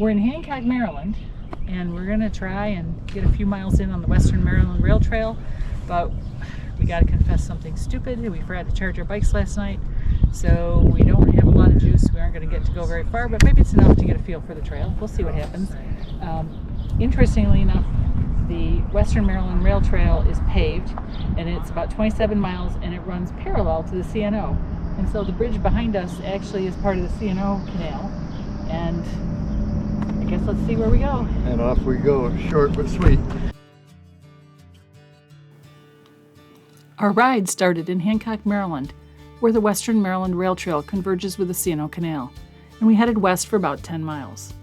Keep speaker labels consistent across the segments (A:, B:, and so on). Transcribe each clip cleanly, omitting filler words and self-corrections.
A: We're in Handcock, Maryland, and we're gonna try and get a few miles in on the Western Maryland Rail Trail, but we gotta confess something stupid. We forgot to charge our bikes last night, so we don't have a lot of juice. We aren't gonna get to go very far, but maybe it's enough to get a feel for the trail. We'll see what happens. Interestingly enough, the Western Maryland Rail Trail is paved, and it's about 27 miles, and it runs parallel to the C&O. And so the bridge behind us actually is part of the C&O Canal, and I guess let's see where we go.
B: And off we go, short but sweet.
A: Our ride started in Handcock, Maryland, where the Western Maryland Rail Trail converges with the C&O Canal, and we headed west for about 10 miles.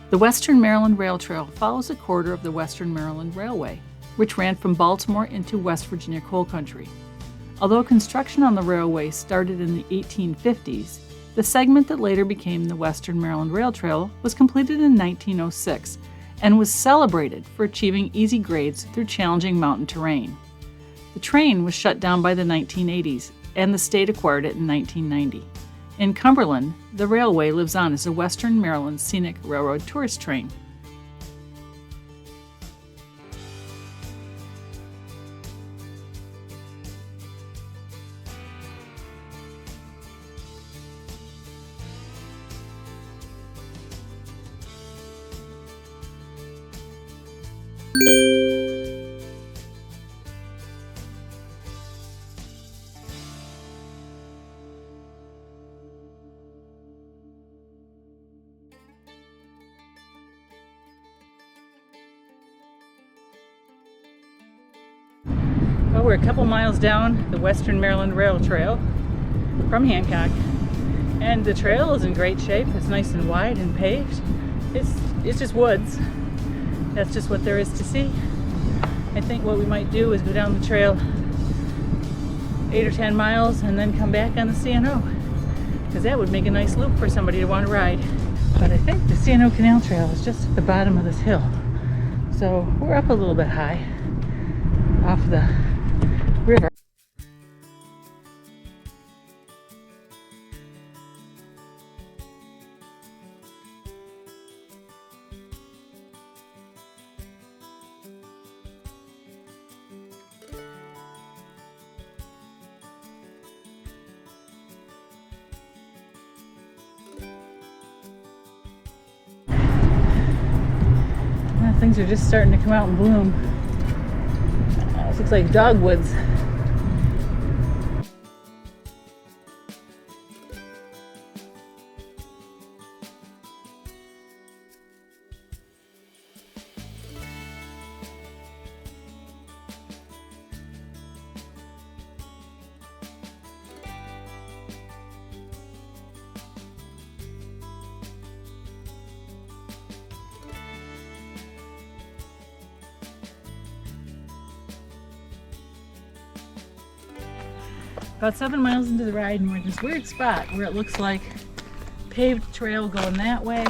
A: The Western Maryland Rail Trail follows a corridor of the Western Maryland Railway, which ran from Baltimore into West Virginia coal country. Although construction on the railway started in the 1850s, the segment that later became the Western Maryland Rail Trail was completed in 1906 and was celebrated for achieving easy grades through challenging mountain terrain. The train was shut down by the 1980s, and the state acquired it in 1990. In Cumberland, the railway lives on as a Western Maryland Scenic Railroad tourist train. Well, we're a couple miles down the Western Maryland Rail Trail from Handcock, and the trail is in great shape. It's nice and wide and paved. It's just woods. That's just what there is to see. I think what we might do is go down the trail 8 or 10 miles and then come back on the C&O, because that would make a nice loop for somebody to want to ride. But I think the C&O Canal Trail is just at the bottom of this hill, so we're up a little bit high off the river. Things are just starting to come out and bloom. This looks like dogwoods. About 7 miles into the ride, and we're in this weird spot where it looks like paved trail going that way,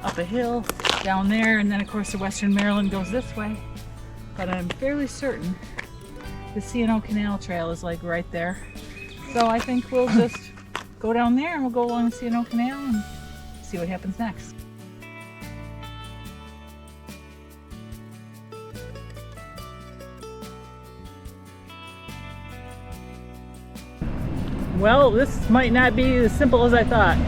A: up a hill, down there, and then of course the Western Maryland goes this way. But I'm fairly certain the C&O Canal Trail is like right there. So I think we'll just go down there and we'll go along the C&O Canal and see what happens next. Well, this might not be as simple as I thought.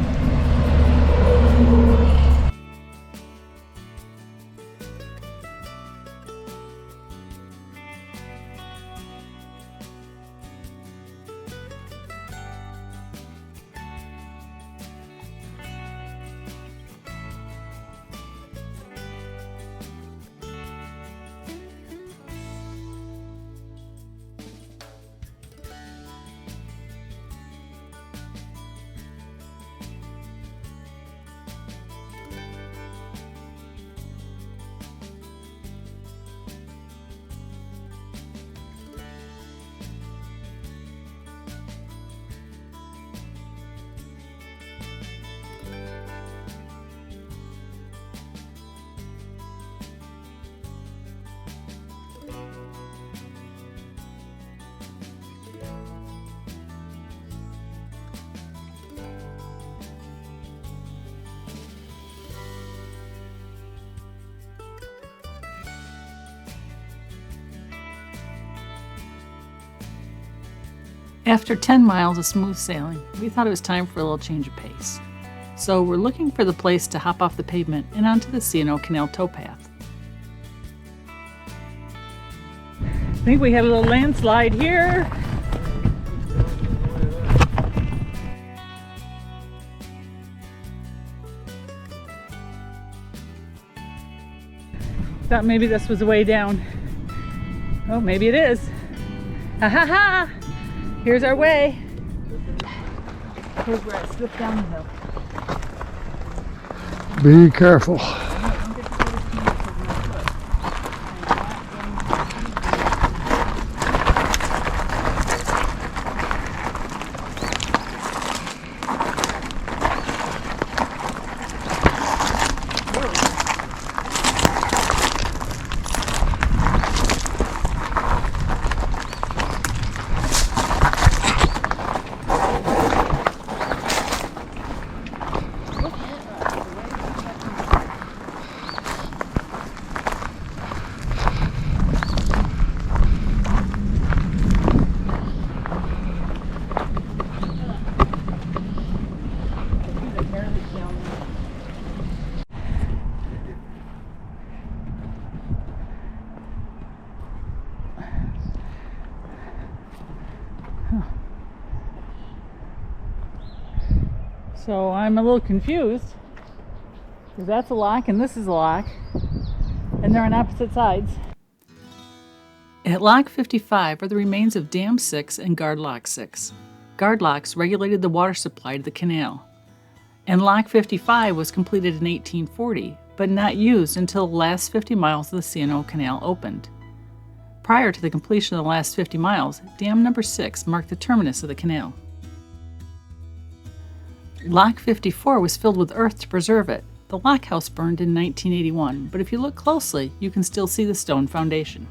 A: After 10 miles of smooth sailing, we thought it was time for a little change of pace. So we're looking for the place to hop off the pavement and onto the C&O Canal Towpath. I think we had a little landslide here. Thought maybe this was the way down. Oh, maybe it is. Ha ha ha! Here's our way. Here's where I slipped down the hill.
B: Be careful.
A: So I'm a little confused because that's a lock and this is a lock, and they're on opposite sides. At Lock 55 are the remains of Dam 6 and Guard Lock 6. Guard locks regulated the water supply to the canal, and Lock 55 was completed in 1840, but not used until the last 50 miles of the C&O Canal opened. Prior to the completion of the last 50 miles, Dam number 6 marked the terminus of the canal. Lock 54 was filled with earth to preserve it. The lock house burned in 1981, but if you look closely, you can still see the stone foundation.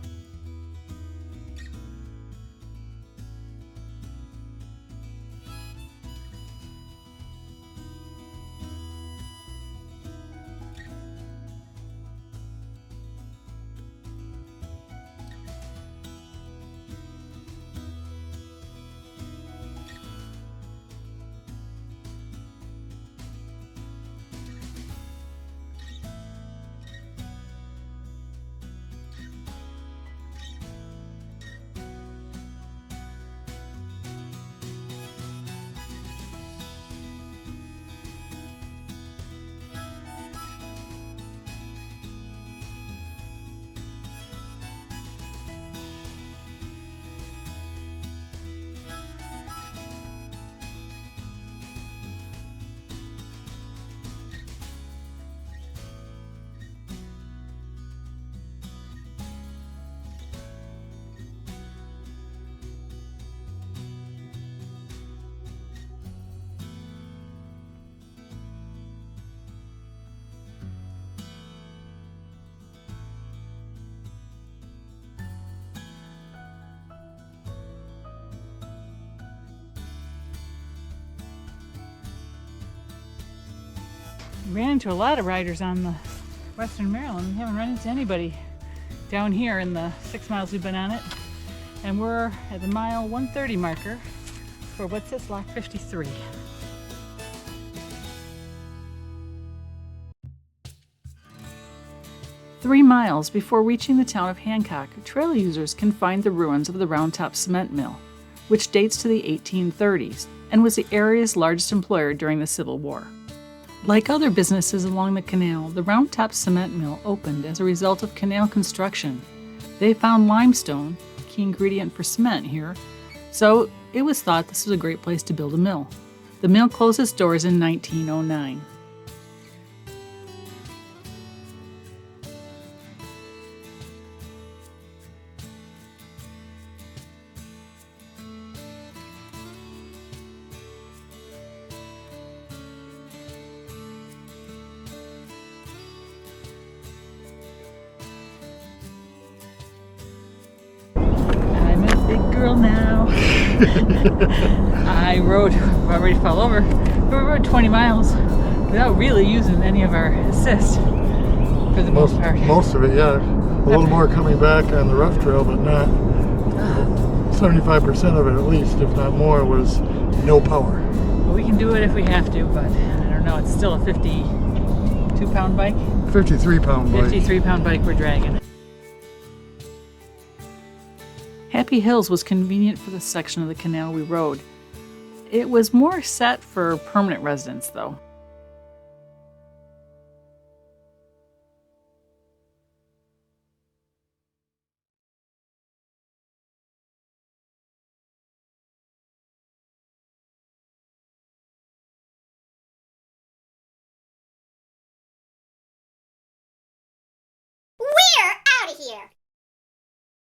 A: We ran into a lot of riders on the Western Maryland. We haven't run into anybody down here in the 6 miles we've been on it. And we're at the mile 130 marker for what's this, Lock 53. Three miles before reaching the town of Handcock, trail users can find the ruins of the Round Top Cement Mill, which dates to the 1830s and was the area's largest employer during the Civil War. Like other businesses along the canal, the Round Top Cement Mill opened as a result of canal construction. They found limestone, a key ingredient for cement here, so it was thought this was a great place to build a mill. The mill closed its doors in 1909. Big girl now. I rode, I'm ready to fall over, but we rode 20 miles without really using any of our assist for the most part.
B: Most of it, yeah. A little more coming back on the rough trail, but not 75% of it at least, if not more, was no power.
A: But we can do it if we have to, but I don't know, it's still a 52-pound bike?
B: 53-pound bike.
A: 53-pound bike we're dragging. Happy Hills was convenient for the section of the canal we rode. It was more set for permanent residents though.